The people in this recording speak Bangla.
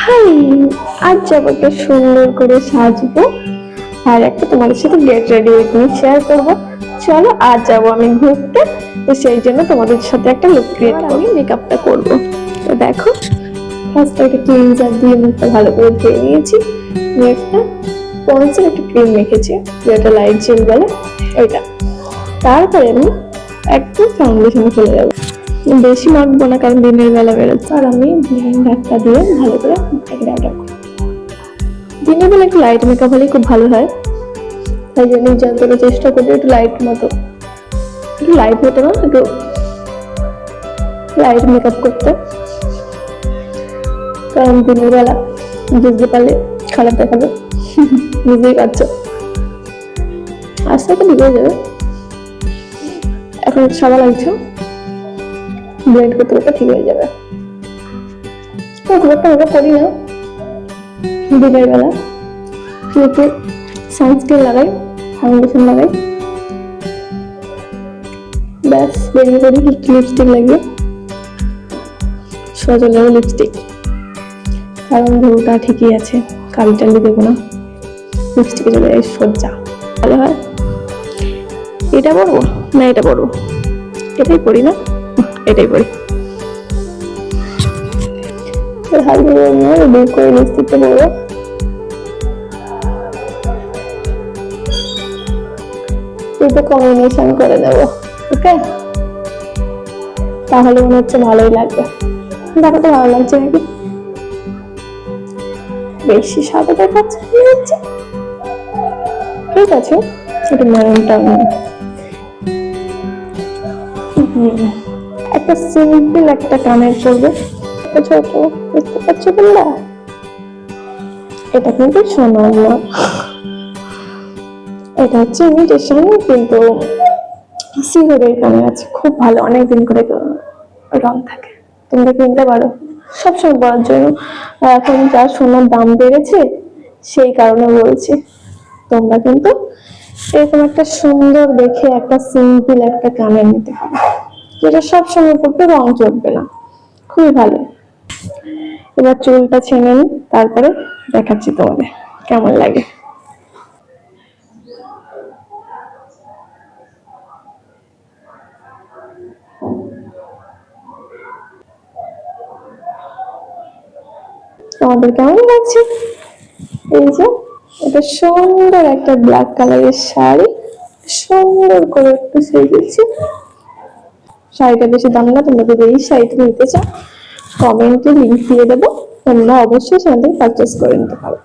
হাই, আজ যাবো একটা সুন্দর করে সাজবো আর একটা তোমাদের সাথে get ready with me share করবো। চলো আজ যাবো আমি ঘুরতে, তো সেই জন্য তোমাদের সাথে একটা লুক ক্রিয়েট আমি মেকআপটা করবো। তো দেখো, ফার্স্ট একটা ক্লিনজার দিয়ে মুখটা ভালো করে ধুয়ে নিয়েছি, একটা পন্সের একটা ক্রিম মেখেছি যেটা লাইট জেল বলে ওইটা। তারপরে আমি একটু ফাউন্ডেশনে চলে যাবো, বেশি মাখবো না কারণ দিনের বেলা বেরোচ্ছে। আর আমি ব্লেন্ডারটা দিয়ে ভালো করে রাখবো। দিনের বেলা একটু লাইট মেকআপ হলে খুব ভালো হয়, তাই জন্য যতটা চেষ্টা করি একটু লাইট মতো, একটু লাইট মতো না, একটু লাইট মেকআপ করতে, কারণ দিনের বেলা বুঝতে পারলে খারাপ দেখাবে। বুঝতেই পারছো, আস্তে আস্তে ঠিক হয়ে যাবে। এখন সাদা লাগছে, ব্লেন্ড করতে করতে ঠিক হয়ে যাবে। খুব একটা মেকআপ করি না দিনের বেলা, শুধু সানস্ক্রিন লাগাই, ফাউন্ডেশন লাগাই, ব্যাস বেরিয়ে পড়ি লিপস্টিক লাগিয়ে সোজা যাবো লিপস্টিক, কারণ ধুটা ঠিকই আছে, কালি টালি দেবো না, লিপস্টিকে চলে যাই সোজা, ভালো হয়। এটা পরবো না এটা পরবো, এটাই পরি না, এটাই পরি। হালকা দূর করে লিপস্টিকটা পরবো, দুটো কম্বিনেশন করে দেবো, ওকে? তাহলে মনে হচ্ছে ভালোই লাগবে। দেখো তো ভালো লাগছে নাকি? বেশি সাদা দেখাচ্ছে, ঠিক আছে, একটু মেরুনটা একটা সিম্পল একটা কানের করবে, ছোট, বুঝতে পারছো তোমরা? এটা কিন্তু সোনার না, এটা হচ্ছে ইমিটেশন, কিন্তু সিলভারের কানে আছে, খুব ভালো, অনেকদিন করে রং থাকে, তোমরা কিনতে পারো সবসময় পরার জন্য। এখন যা সোনার দাম বেড়েছে সেই কারণে বলছি, তোমরা কিন্তু এরকম একটা সুন্দর দেখে একটা সিম্পল একটা কানে নিতে হবে, যেটা সবসময় পড়তে রং চড়বে না, খুবই ভালো। এবার চুলটা ছেড়ে নিই, তারপরে দেখাচ্ছি তোমাদের কেমন লাগে। তোমাদের কেমন লাগছে? এই যে এটা সুন্দর একটা ব্ল্যাক কালারের শাড়ি, সুন্দর করে একটু সেজেছি। শাড়িটা বেশি দাম না, তোমরা যদি এই শাড়িটা নিতে চাও কমেন্টে লিঙ্ক দিয়ে দেবো, তোমরা অবশ্যই সেখান থেকে পারচেস করে নিতে পারো।